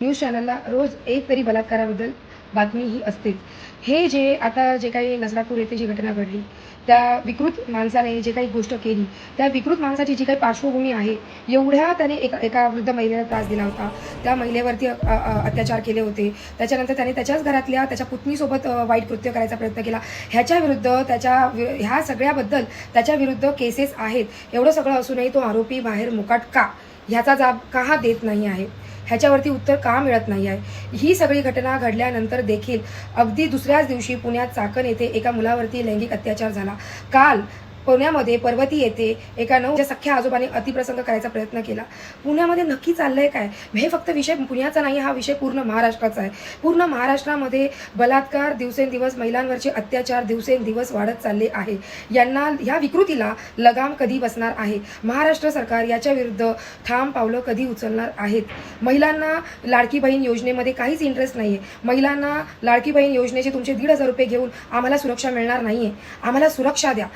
News चॅनलला रोज एक तरी बलात्काराबद्दल बातमी ही असतेच. हे जे काही नसरापूर येथे जी घटना घडली, त्या विकृत माणसाने जे काही गोष्ट केली, त्या विकृत माणसाची जी काही पार्श्वभूमी आहे, एवढ्या त्याने एका वृद्ध महिलेला त्रास दिला होता. त्या महिलेवरती अत्याचार केले होते. त्याच्यानंतर त्याने त्याच्याच घरातल्या त्याच्या पुतणीसोबत वाईट कृत्य करायचा प्रयत्न केला. ह्या सगळ्याबद्दल त्याच्या विरुद्ध केसेस आहेत. एवढं सगळं असूनही तो आरोपी बाहेर मुकाट का? ह्याचा जाब का देत नाही आहे? ह्याच्यावरती उत्तर का मिळत नाही आहे? ही सगळी घटना घडल्यानंतर देखील अगदी दुसऱ्याच दिवशी पुण्यात चाकण येथे एका मुलावरती लैंगिक अत्याचार झाला. काल पुण्यामध्ये पर्वती येथे एका सख्ख्या आजोबाने अतिप्रसंग करायचा प्रयत्न केला. पुण्यामध्ये नक्की चाललंय काय? हे फक्त विषय पुण्याचा नाही, हा विषय पूर्ण महाराष्ट्राचा आहे. पूर्ण महाराष्ट्रामध्ये बलात्कार दिवसेंदिवस, महिलांवरचे अत्याचार दिवसेंदिवस वाढत चालले आहे. ह्या विकृतीला लगाम कधी बसणार आहे? महाराष्ट्र सरकार याच्या विरुद्ध ठाम पावलं कधी उचलणार आहेत? महिलांना लाडकी बहीण योजनेमध्ये काहीच इंटरेस्ट नाहीये. महिलांना लाडकी बहीण योजनेचे तुमचे 1,500 रुपये घेऊन आम्हाला सुरक्षा मिळणार नाहीये. आम्हाला सुरक्षा द्या.